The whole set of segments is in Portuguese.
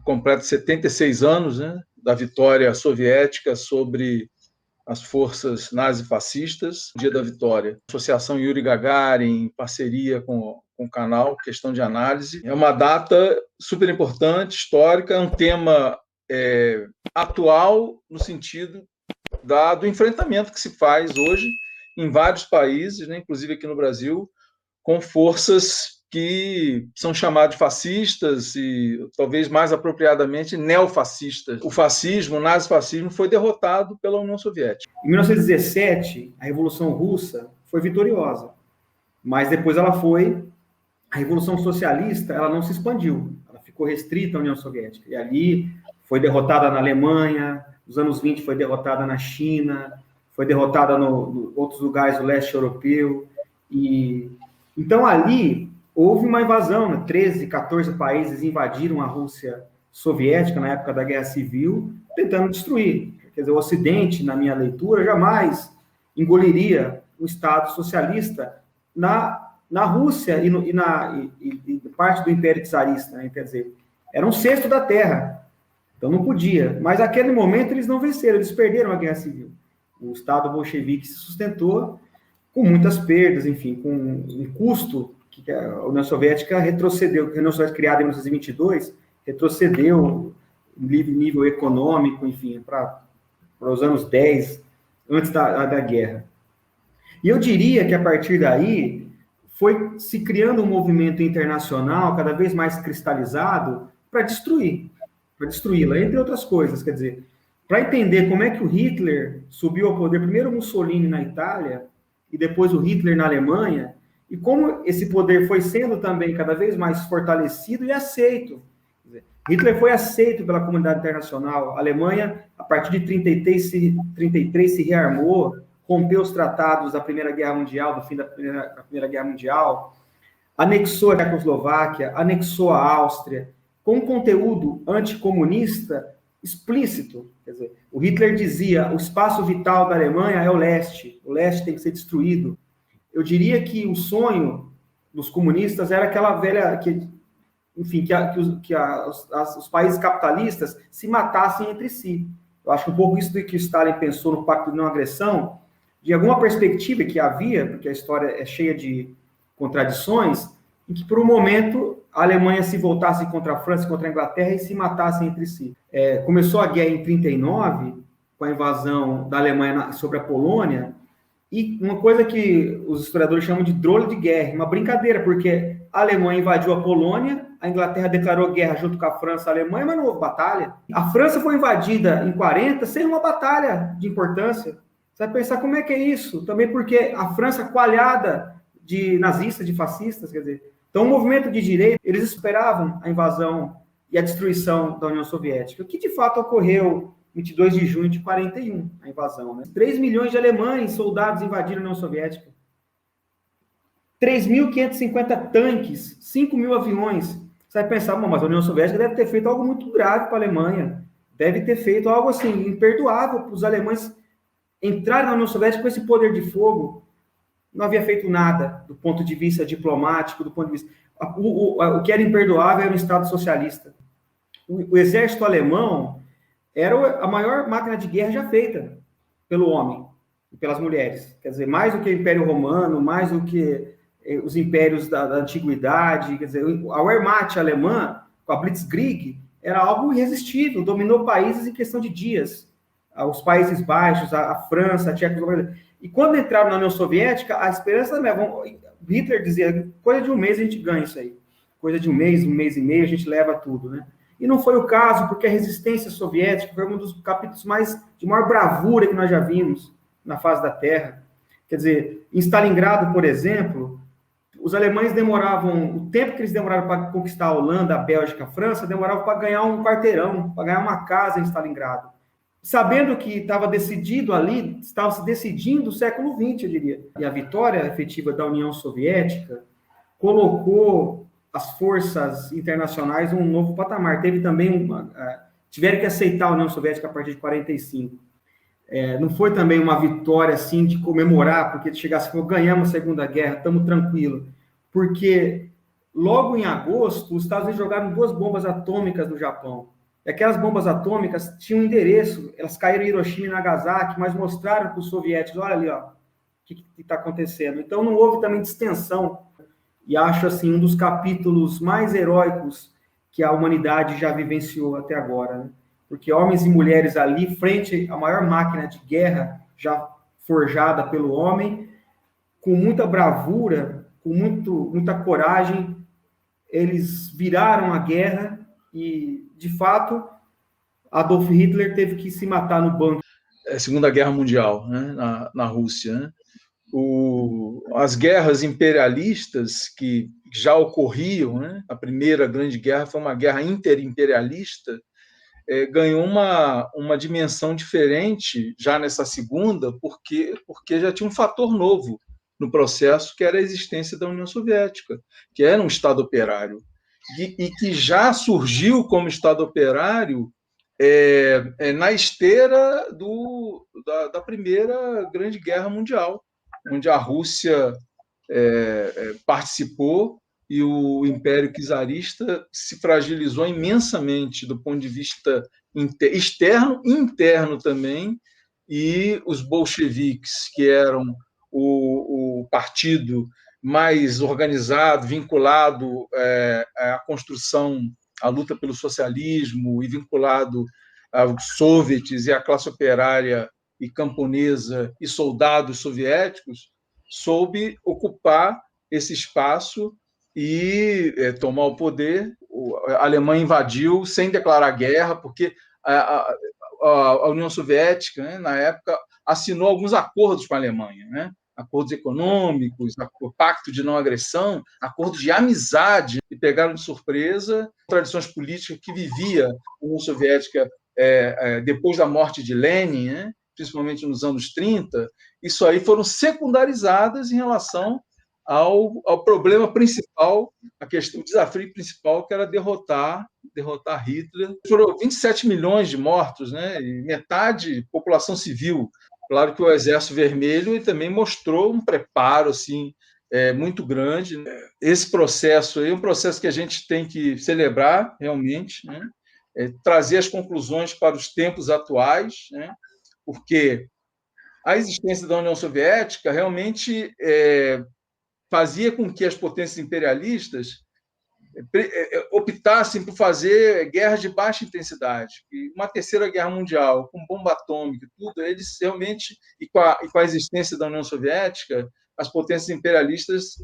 completa 76 anos, né, da vitória soviética sobre as forças nazifascistas, Dia da Vitória. Associação Yuri Gagarin, em parceria com o canal Questão de Análise. É uma data super importante, histórica, é um tema atual no sentido do enfrentamento que se faz hoje em vários países, né, inclusive aqui no Brasil, com forças que são chamadas de fascistas e, talvez mais apropriadamente, neofascistas. O fascismo, o nazifascismo, foi derrotado pela União Soviética. Em 1917, a Revolução Russa foi vitoriosa, mas depois a Revolução Socialista, ela não se expandiu, ela ficou restrita à União Soviética. E ali foi derrotada na Alemanha, nos anos 20 foi derrotada na China, foi derrotada em outros lugares do leste europeu. Então ali houve uma invasão, né? 13, 14 países invadiram a Rússia soviética na época da Guerra Civil, tentando destruir. Quer dizer, o Ocidente, na minha leitura, jamais engoliria o Estado socialista na Rússia e parte do Império Czarista, né? Quer dizer, era um sexto da terra, então não podia. Mas naquele momento eles não venceram, eles perderam a Guerra Civil. O Estado bolchevique se sustentou com muitas perdas, enfim, com um custo que a União Soviética retrocedeu, a União Soviética criada em 1922, retrocedeu nível econômico, enfim, para os anos 10, antes da guerra. E eu diria que, a partir daí, foi se criando um movimento internacional cada vez mais cristalizado para destruí-la, entre outras coisas. Quer dizer, para entender como é que o Hitler subiu ao poder, primeiro o Mussolini na Itália, e depois o Hitler na Alemanha, e como esse poder foi sendo também cada vez mais fortalecido e aceito. Hitler foi aceito pela comunidade internacional. A Alemanha, a partir de 33, se rearmou, rompeu os tratados da Primeira Guerra Mundial, do fim da Primeira Guerra Mundial, anexou a Tchecoslováquia, anexou a Áustria, com conteúdo anticomunista explícito. Quer dizer, o Hitler dizia: o espaço vital da Alemanha é o leste tem que ser destruído. Eu diria que o sonho dos comunistas era aquela velha, os países capitalistas se matassem entre si. Eu acho que um pouco isso do que Stalin pensou no Pacto de Não Agressão, de alguma perspectiva que havia, porque a história é cheia de contradições, em que por um momento a Alemanha se voltasse contra a França, contra a Inglaterra e se matassem entre si. Começou a guerra em 1939, com a invasão da Alemanha sobre a Polônia, e uma coisa que os historiadores chamam de drôle de guerra, uma brincadeira, porque a Alemanha invadiu a Polônia, a Inglaterra declarou guerra junto com a França e a Alemanha, mas não houve batalha. A França foi invadida em 40 sem uma batalha de importância. Você vai pensar como é que é isso? Também porque a França coalhada de nazistas, de fascistas, quer dizer. Então, o movimento de direita, eles esperavam a invasão e a destruição da União Soviética, que de fato ocorreu 22 de junho de 41, a invasão. Né? 3 milhões de alemães, soldados invadiram a União Soviética. 3.550 tanques, 5 mil aviões. Você vai pensar, mas a União Soviética deve ter feito algo muito grave para a Alemanha. Deve ter feito algo assim, imperdoável para os alemães entrarem na União Soviética com esse poder de fogo. Não havia feito nada do ponto de vista diplomático, do ponto de vista... O que era imperdoável era o Estado socialista. O exército alemão era a maior máquina de guerra já feita pelo homem e pelas mulheres. Quer dizer, mais do que o Império Romano, mais do que os impérios da antiguidade. Quer dizer, a Wehrmacht alemã, com a Blitzkrieg, era algo irresistível, dominou países em questão de dias. Os Países Baixos, a França, a Tchecoslováquia. E quando entraram na União Soviética, a esperança também... Hitler dizia, coisa de um mês a gente ganha isso aí. Coisa de um mês e meio, a gente leva tudo, né? E não foi o caso, porque a resistência soviética foi um dos capítulos de maior bravura que nós já vimos na face da Terra. Quer dizer, em Stalingrado, por exemplo, os alemães demoravam, o tempo que eles demoraram para conquistar a Holanda, a Bélgica, a França, demoravam para ganhar um quarteirão, para ganhar uma casa em Stalingrado. Sabendo que estava decidido ali, estava se decidindo o século XX, eu diria. E a vitória efetiva da União Soviética colocou as forças internacionais num novo patamar. Teve também tiveram que aceitar a União Soviética a partir de 45. Não foi também uma vitória assim de comemorar, porque chegasse e falou, ganhamos a Segunda Guerra, estamos tranquilos. Porque logo em agosto, os Estados Unidos jogaram 2 bombas atômicas no Japão. E aquelas bombas atômicas tinham um endereço, elas caíram em Hiroshima e Nagasaki, mas mostraram para os soviéticos, olha ali, ó, o que está acontecendo. Então não houve também distensão, e acho assim um dos capítulos mais heróicos que a humanidade já vivenciou até agora, né? Porque homens e mulheres ali, frente à maior máquina de guerra já forjada pelo homem, com muita bravura, com muita coragem, eles viraram a guerra e, de fato, Adolf Hitler teve que se matar no banco. Segunda Guerra Mundial, né, na Rússia, né? As guerras imperialistas que já ocorriam, né? A primeira grande guerra foi uma guerra interimperialista, ganhou uma dimensão diferente já nessa segunda, porque já tinha um fator novo no processo, que era a existência da União Soviética, que era um Estado operário, e que já surgiu como Estado operário na esteira da Primeira Grande Guerra Mundial, onde a Rússia participou e o Império Czarista se fragilizou imensamente do ponto de vista externo e interno também, e os bolcheviques, que eram o partido mais organizado, vinculado à construção, à luta pelo socialismo e vinculado aos soviets e à classe operária e camponesa e soldados soviéticos, soube ocupar esse espaço e tomar o poder. A Alemanha invadiu sem declarar guerra, porque a União Soviética, né, na época, assinou alguns acordos com a Alemanha, né? Acordos econômicos, pacto de não agressão, acordos de amizade, e pegaram de surpresa tradições políticas que vivia a União Soviética depois da morte de Lenin, né? Principalmente nos anos 30, isso aí foram secundarizadas em relação ao problema principal, o desafio principal, que era derrotar Hitler. Foram 27 milhões de mortos, né? E metade população civil. Claro que o Exército Vermelho ele também mostrou um preparo assim, muito grande. Esse processo aí é um processo que a gente tem que celebrar realmente, né? Trazer as conclusões para os tempos atuais, né? Porque a existência da União Soviética realmente fazia com que as potências imperialistas optassem por fazer guerras de baixa intensidade. E uma terceira guerra mundial, com bomba atômica e tudo, eles realmente, e com a existência da União Soviética, as potências imperialistas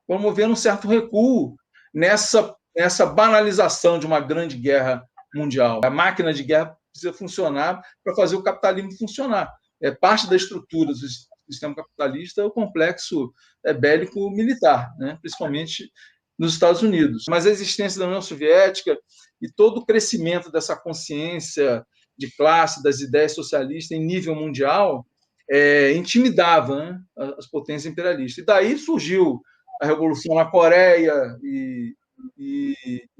promoveram um certo recuo nessa banalização de uma grande guerra mundial. A máquina de guerra precisa funcionar para fazer o capitalismo funcionar. Parte da estrutura do sistema capitalista é o complexo bélico-militar, né? Principalmente nos Estados Unidos. Mas a existência da União Soviética e todo o crescimento dessa consciência de classe, das ideias socialistas em nível mundial, intimidava, né, as potências imperialistas. E daí surgiu a Revolução na Coreia e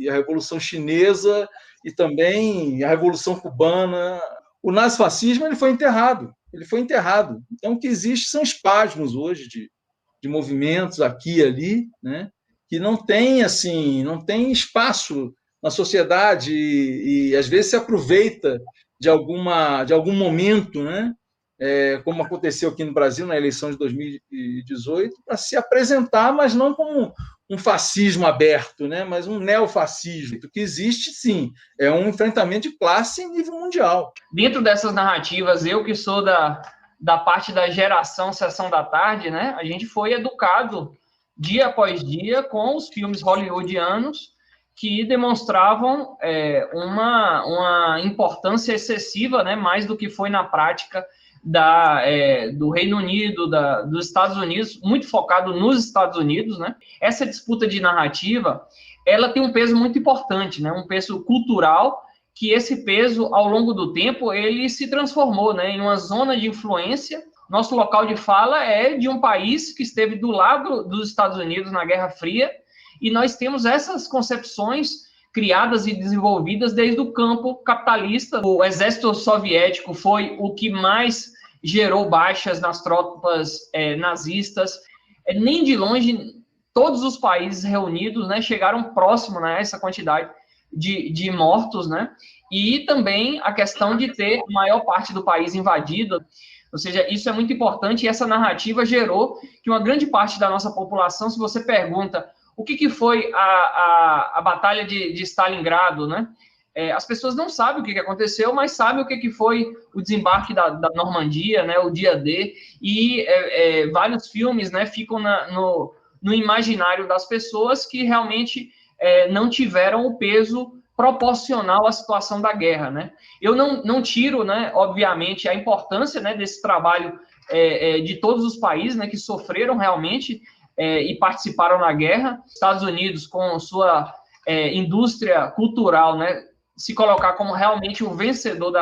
a Revolução Chinesa e também a Revolução Cubana. O nazifascismo ele foi enterrado. Então, o que existe são espasmos hoje de movimentos aqui e ali, né, que não tem espaço na sociedade e às vezes se aproveita de algum momento, né, como aconteceu aqui no Brasil na eleição de 2018, para se apresentar, mas não como um fascismo aberto, né, mas um neofascismo. O que existe, sim, é um enfrentamento de classe em nível mundial. Dentro dessas narrativas, eu que sou da parte da geração Sessão da Tarde, né, a gente foi educado dia após dia com os filmes hollywoodianos que demonstravam uma importância excessiva, né, mais do que foi na prática do Reino Unido, dos Estados Unidos, muito focado nos Estados Unidos, né? Essa disputa de narrativa, ela tem um peso muito importante, né? Um peso cultural, que esse peso, ao longo do tempo, ele se transformou, né, em uma zona de influência. Nosso local de fala é de um país que esteve do lado dos Estados Unidos na Guerra Fria, e nós temos essas concepções criadas e desenvolvidas desde o campo capitalista. O exército soviético foi o que mais gerou baixas nas tropas nazistas. Nem de longe, todos os países reunidos, né, chegaram próximo, né, a essa quantidade de mortos, né? E também a questão de ter a maior parte do país invadido. Ou seja, isso é muito importante, e essa narrativa gerou que uma grande parte da nossa população, se você pergunta o que foi a Batalha de Stalingrado, né? As pessoas não sabem o que aconteceu, mas sabem o que foi o desembarque da Normandia, né? O dia D, e vários filmes, né, ficam no imaginário das pessoas que realmente não tiveram o peso proporcional à situação da guerra, né? Eu não tiro, né, obviamente, a importância, né, desse trabalho de todos os países, né, que sofreram realmente e participaram na guerra. Estados Unidos, com sua indústria cultural, né, se colocar como realmente o vencedor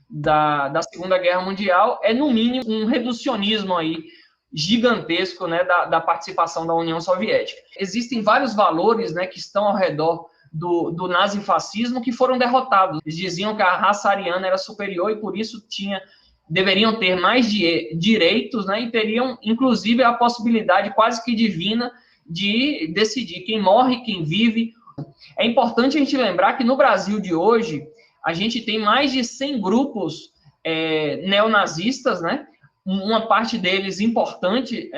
da Segunda Guerra Mundial, no mínimo, um reducionismo aí gigantesco, né, da participação da União Soviética. Existem vários valores, né, que estão ao redor do nazifascismo que foram derrotados. Eles diziam que a raça ariana era superior e por isso deveriam ter mais direitos, né, e teriam, inclusive, a possibilidade quase que divina de decidir quem morre, quem vive. É importante a gente lembrar que no Brasil de hoje, a gente tem mais de 100 grupos neonazistas, né? Uma parte deles importante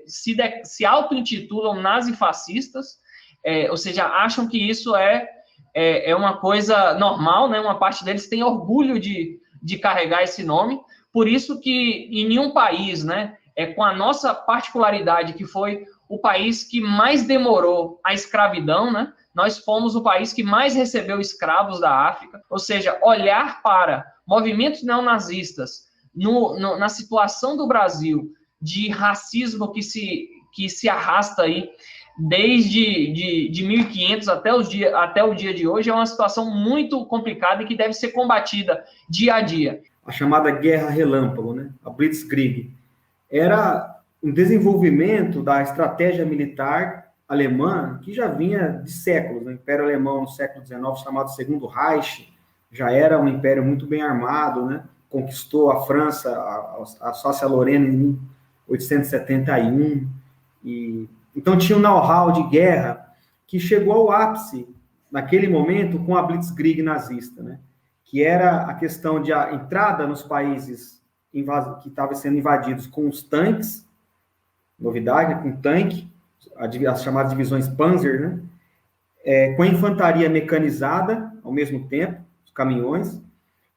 se auto-intitulam nazifascistas, ou seja, acham que isso é uma coisa normal, né? Uma parte deles tem orgulho de carregar esse nome, por isso que em nenhum país, né, com a nossa particularidade, que foi o país que mais demorou a escravidão, né? Nós fomos o país que mais recebeu escravos da África, ou seja, olhar para movimentos neonazistas na situação do Brasil de racismo que se arrasta aí desde 1500 até o dia de hoje, é uma situação muito complicada e que deve ser combatida dia a dia. A chamada Guerra Relâmpago, né? A Blitzkrieg, era um desenvolvimento da estratégia militar alemã que já vinha de séculos. O Império Alemão, no século XIX, chamado Segundo Reich, já era um império muito bem armado, né? Conquistou a França, a Alsácia-Lorena em 1871, então tinha um know-how de guerra que chegou ao ápice, naquele momento, com a Blitzkrieg nazista, né? Que era a questão de a entrada nos países que estavam sendo invadidos com os tanques, novidade, né? Com tanque, as chamadas divisões Panzer, né? Com a infantaria mecanizada, ao mesmo tempo, os caminhões,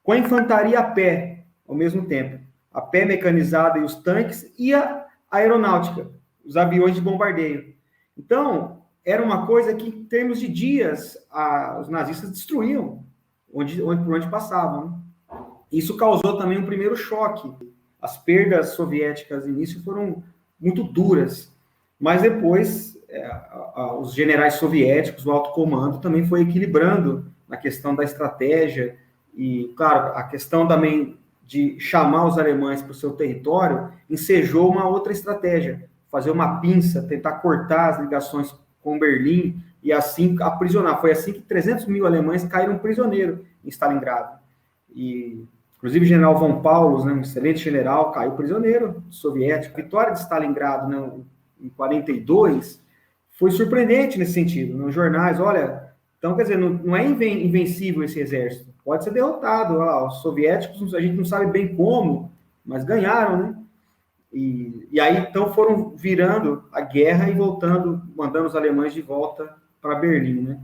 com a infantaria a pé, ao mesmo tempo, a pé mecanizada e os tanques, e a aeronáutica, os aviões de bombardeio. Então, era uma coisa que, em termos de dias, os nazistas destruíam por onde passavam, né? Isso causou também um primeiro choque. As perdas soviéticas no início foram muito duras, mas depois os generais soviéticos, o alto comando, também foi equilibrando na questão da estratégia e, claro, a questão também de chamar os alemães para o seu território ensejou uma outra estratégia, fazer uma pinça, tentar cortar as ligações com Berlim e assim aprisionar. Foi assim que 300 mil alemães caíram prisioneiros em Stalingrado. E, inclusive, o general von Paulus, né, um excelente general, caiu prisioneiro soviético. A vitória de Stalingrado, né, em 42 foi surpreendente nesse sentido. Nos jornais, olha, então, quer dizer, não é invencível esse exército. Pode ser derrotado. Olha lá, os soviéticos, a gente não sabe bem como, mas ganharam, né? E aí, então, foram virando a guerra e mandando os alemães de volta para Berlim, né?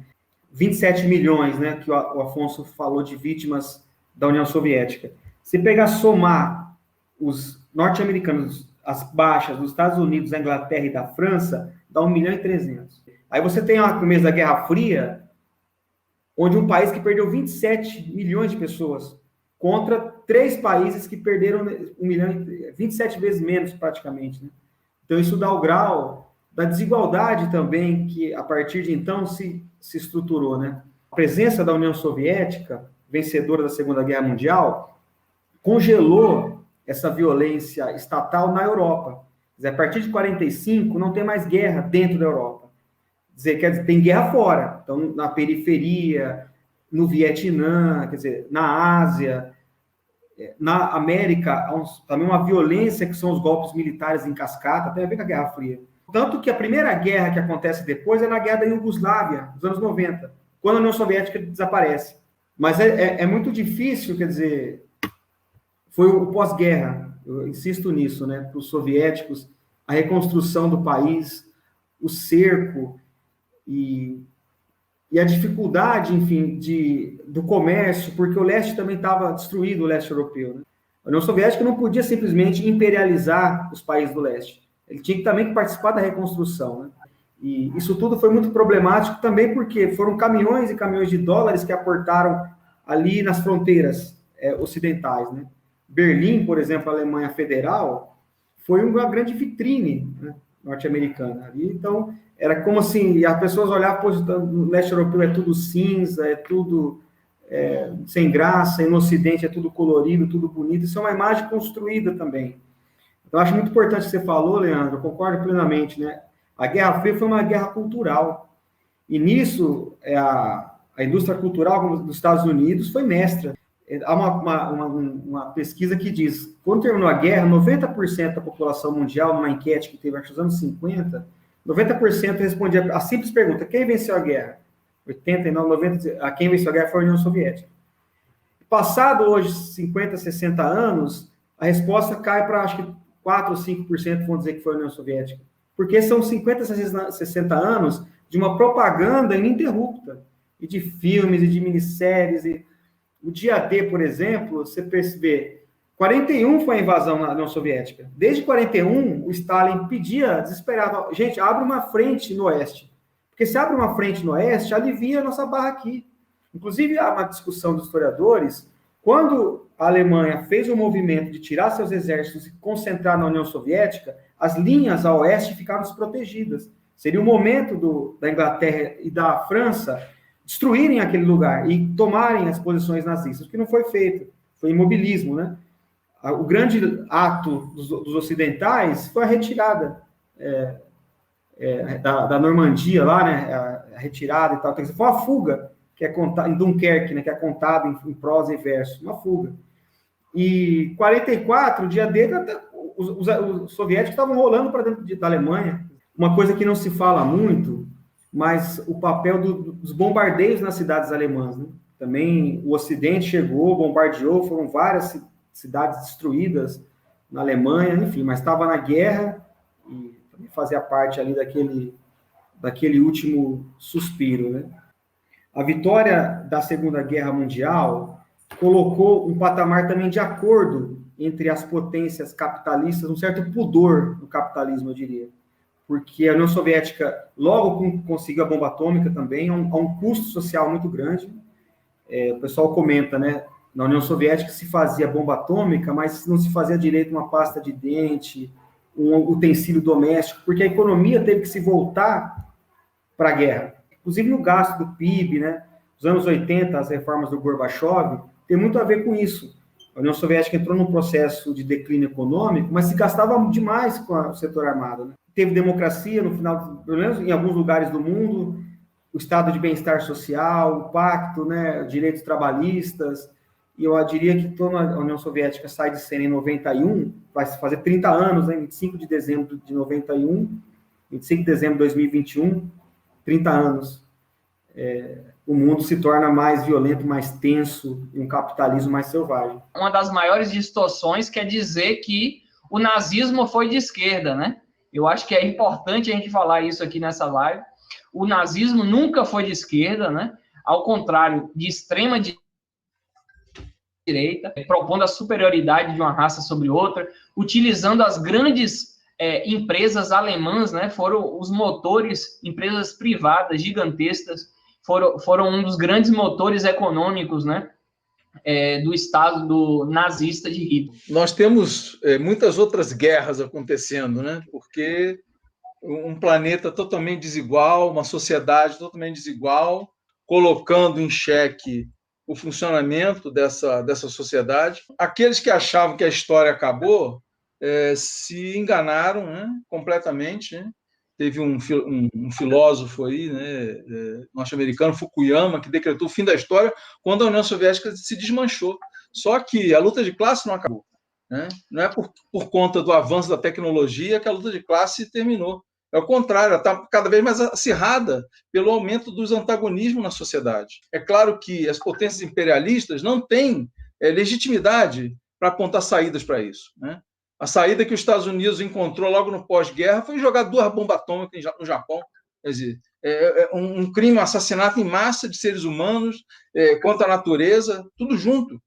27 milhões, né, que o Afonso falou de vítimas da União Soviética. Se somar os norte-americanos, as baixas dos Estados Unidos, da Inglaterra e da França, dá 1.300.000. Aí você tem o começo da Guerra Fria, onde um país que perdeu 27 milhões de pessoas, contra 3 países que perderam 27 vezes menos, praticamente, né? Então, isso dá o grau da desigualdade também, que, a partir de então, se estruturou, né? A presença da União Soviética, vencedora da Segunda Guerra Mundial, congelou essa violência estatal na Europa. Quer dizer, a partir de 45, não tem mais guerra dentro da Europa. Quer dizer, tem guerra fora. Então, na periferia, no Vietnã, quer dizer, na Ásia, na América, também uma violência que são os golpes militares em cascata, tem a ver com a Guerra Fria. Tanto que a primeira guerra que acontece depois é na Guerra da Iugoslávia, dos anos 90, quando a União Soviética desaparece. Mas é muito difícil, quer dizer, foi o pós-guerra, eu insisto nisso, né, para os soviéticos, a reconstrução do país, o cerco e a dificuldade, enfim, do comércio, porque o leste também estava destruído, o leste europeu. Né? A União Soviética não podia simplesmente imperializar os países do leste. Ele tinha também que participar da reconstrução. Né? E isso tudo foi muito problemático também porque foram caminhões e caminhões de dólares que aportaram ali nas fronteiras ocidentais. Né? Berlim, por exemplo, a Alemanha Federal, foi uma grande vitrine, né, norte-americana. Ali, então, era como assim, as pessoas olhavam, no leste europeu é tudo cinza, é tudo sem graça, e no ocidente é tudo colorido, tudo bonito. Isso é uma imagem construída também. Então, acho muito importante o que você falou, Leandro, eu concordo plenamente, né? A Guerra Fria foi uma guerra cultural. E nisso, a indústria cultural dos Estados Unidos foi mestra. Há uma pesquisa que diz que, quando terminou a guerra, 90% da população mundial, numa enquete que teve nos anos 50, 90% respondia a simples pergunta: quem venceu a guerra? 89, 90%, a quem venceu a guerra foi a União Soviética. Passado hoje 50, 60 anos, a resposta cai para, acho que 4 ou 5% vão dizer que foi a União Soviética. Porque são 50, 60 anos de uma propaganda ininterrupta, e de filmes, e de minisséries, e o dia D, por exemplo, você percebe, 41 foi a invasão na União Soviética. Desde 41, o Stalin pedia, desesperado, gente, abre uma frente no oeste. Porque se abre uma frente no oeste, alivia a nossa barra aqui. Inclusive, há uma discussão dos historiadores, quando a Alemanha fez o movimento de tirar seus exércitos e concentrar na União Soviética, as linhas a oeste ficaram desprotegidas. Seria o momento da Inglaterra e da França destruírem aquele lugar e tomarem as posições nazistas, o que não foi feito, foi imobilismo, né? O grande ato dos ocidentais foi a retirada da Normandia lá, né? A retirada e tal. Então, foi uma fuga que é contada em Dunkerque, né? Que é contada em prosa e verso, uma fuga. E 44, dia D, os soviéticos estavam rolando para dentro da Alemanha. Uma coisa que não se fala muito, mas o papel dos bombardeios nas cidades alemãs, né? Também o Ocidente chegou, bombardeou, foram várias cidades destruídas na Alemanha, enfim, mas estava na guerra e também fazia parte ali daquele último suspiro, né? A vitória da Segunda Guerra Mundial colocou um patamar também de acordo entre as potências capitalistas, um certo pudor do capitalismo, eu diria. Porque a União Soviética logo conseguiu a bomba atômica também, a um custo social muito grande. O pessoal comenta, né? Na União Soviética se fazia bomba atômica, mas não se fazia direito uma pasta de dente, um utensílio doméstico, porque a economia teve que se voltar para a guerra. Inclusive no gasto do PIB, né? Nos anos 80, as reformas do Gorbachev, tem muito a ver com isso. A União Soviética entrou num processo de declínio econômico, mas se gastava demais com o setor armado, né? Teve democracia no final, pelo menos em alguns lugares do mundo, o estado de bem-estar social, o pacto, né, direitos trabalhistas, e eu diria que toda a União Soviética sai de cena em 91, vai fazer 30 anos, né, 25 de dezembro de 91, 25 de dezembro de 2021, 30 anos. O mundo se torna mais violento, mais tenso, e um capitalismo mais selvagem. Uma das maiores distorções quer dizer que o nazismo foi de esquerda, né? Eu acho que é importante a gente falar isso aqui nessa live. O nazismo nunca foi de esquerda, né? Ao contrário, de extrema direita, propondo a superioridade de uma raça sobre outra, utilizando as grandes empresas alemãs, né? Foram os motores, empresas privadas gigantescas, foram um dos grandes motores econômicos, né? Do Estado nazista de Hitler. Nós temos muitas outras guerras acontecendo, né? Porque um planeta totalmente desigual, uma sociedade totalmente desigual, colocando em xeque o funcionamento dessa sociedade. Aqueles que achavam que a história acabou se enganaram, né? Completamente, né? Teve um filósofo aí, né, norte-americano, Fukuyama, que decretou o fim da história quando a União Soviética se desmanchou. Só que a luta de classe não acabou, né? Não é por conta do avanço da tecnologia que a luta de classe terminou. É o contrário, ela está cada vez mais acirrada pelo aumento dos antagonismos na sociedade. É claro que as potências imperialistas não têm legitimidade para apontar saídas para isso, né? A saída que os Estados Unidos encontrou logo no pós-guerra foi jogar 2 bombas atômicas no Japão. Quer dizer, um crime, um assassinato em massa de seres humanos contra a natureza, tudo junto.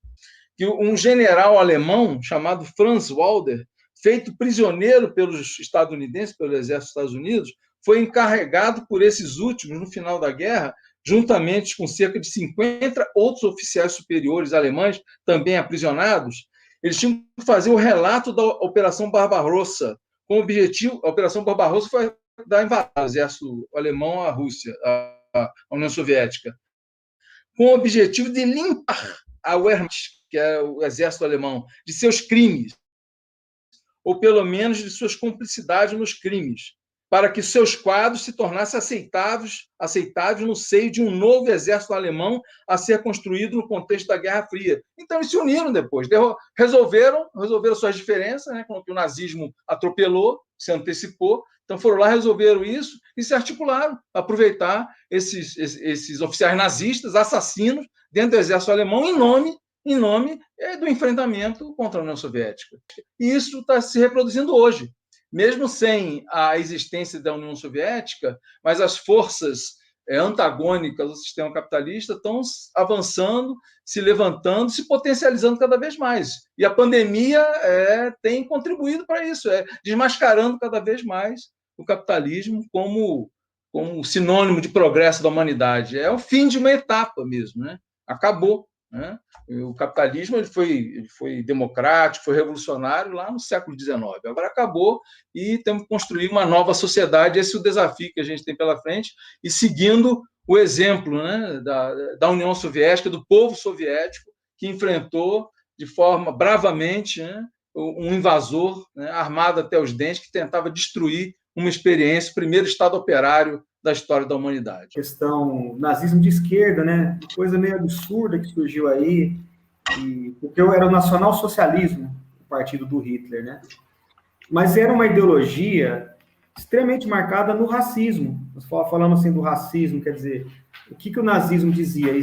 Que um general alemão chamado Franz Walder, feito prisioneiro pelos estadunidenses, pelo exército dos Estados Unidos, foi encarregado por esses últimos, no final da guerra, juntamente com cerca de 50 outros oficiais superiores alemães, também aprisionados. Eles tinham que fazer o relato da Operação Barbarossa, com o objetivo, a Operação Barbarossa foi da invasão do exército alemão à Rússia, à União Soviética, com o objetivo de limpar a Wehrmacht, que é o exército alemão, de seus crimes, ou pelo menos de suas cumplicidades nos crimes, para que seus quadros se tornassem aceitáveis no seio de um novo exército alemão a ser construído no contexto da Guerra Fria. Então, eles se uniram depois, resolveram suas diferenças, né, que o nazismo atropelou, se antecipou, então foram lá, resolveram isso e se articularam, aproveitar esses oficiais nazistas, assassinos, dentro do exército alemão, em nome do enfrentamento contra a União Soviética. E isso está se reproduzindo hoje. Mesmo sem a existência da União Soviética, mas as forças antagônicas ao sistema capitalista estão avançando, se levantando, se potencializando cada vez mais. E a pandemia tem contribuído para isso, desmascarando cada vez mais o capitalismo como sinônimo de progresso da humanidade. É o fim de uma etapa mesmo, né? Acabou. Né? O capitalismo ele foi democrático, foi revolucionário lá no século XIX. Agora acabou e temos que construir uma nova sociedade. Esse é o desafio que a gente tem pela frente, e seguindo o exemplo, né, da União Soviética, do povo soviético, que enfrentou de forma bravamente, né, um invasor, né, armado até os dentes, que tentava destruir uma experiência, o primeiro Estado operário da história da humanidade. Questão nazismo de esquerda, né? Uma coisa meio absurda que surgiu aí, porque era o nacional-socialismo, o partido do Hitler, né? Mas era uma ideologia extremamente marcada no racismo. Nós falamos assim do racismo, quer dizer, o que o nazismo dizia?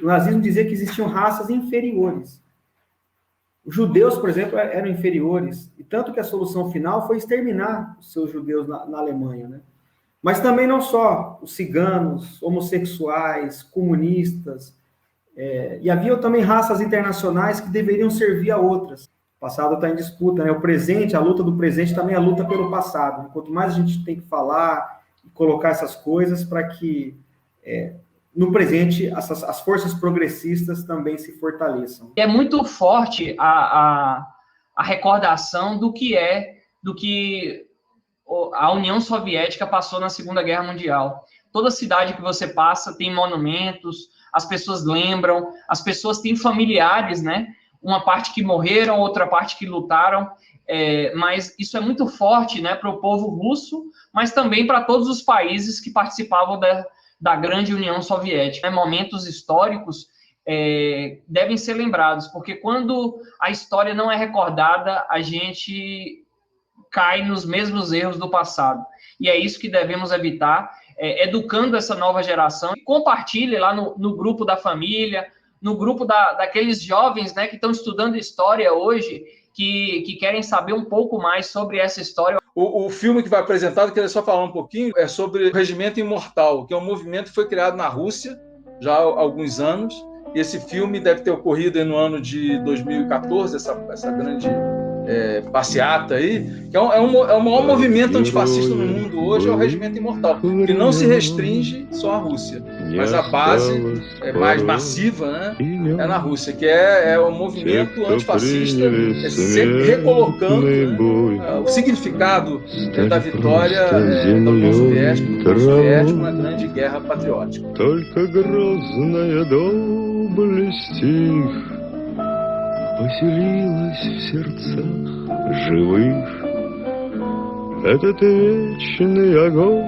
O nazismo dizia que existiam raças inferiores. Os judeus, por exemplo, eram inferiores, e tanto que a solução final foi exterminar os seus judeus na Alemanha, né? Mas também não só os ciganos, homossexuais, comunistas, e havia também raças internacionais que deveriam servir a outras. O passado está em disputa, né? O presente, a luta do presente também é a luta pelo passado. Quanto mais a gente tem que falar e colocar essas coisas para que no presente as forças progressistas também se fortaleçam. É muito forte a recordação do que a União Soviética passou na Segunda Guerra Mundial. Toda cidade que você passa tem monumentos, as pessoas lembram, as pessoas têm familiares, né? Uma parte que morreram, outra parte que lutaram, mas isso é muito forte, né, para o povo russo, mas também para todos os países que participavam da grande União Soviética. Momentos históricos devem ser lembrados, porque quando a história não é recordada, a gente cai nos mesmos erros do passado. E é isso que devemos evitar, educando essa nova geração. Compartilhe lá no grupo da família, no grupo daqueles jovens, né, que estão estudando história hoje, que querem saber um pouco mais sobre essa história. O filme que vai apresentado, queria só falar um pouquinho, é sobre o Regimento Imortal, que é um movimento que foi criado na Rússia já há alguns anos. E esse filme deve ter ocorrido no ano de 2014, essa grande passeata aí, que é o maior movimento antifascista no mundo hoje, é o Regimento Imortal, que não se restringe só à Rússia, mas a base mais massiva, né, é na Rússia, que é um movimento antifascista, sempre recolocando, né, o significado da vitória da União Soviética, do povo soviético na grande guerra patriótica. Поселилась в сердцах живых. Этот вечный огонь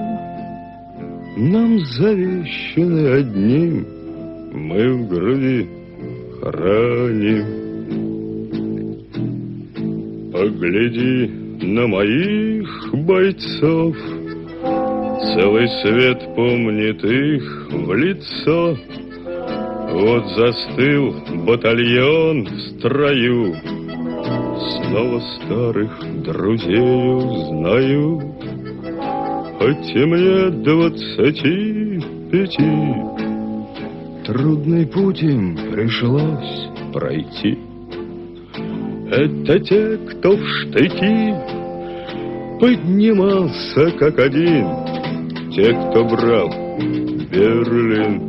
нам завещанный одним, мы в груди храним. Погляди на моих бойцов, Целый свет помнит их в лицо. Вот застыл батальон в строю. Снова старых друзей узнаю, хоть и мне 25. Трудный путь им пришлось пройти. Это те, кто в штыки поднимался как один, те, кто брал Берлин.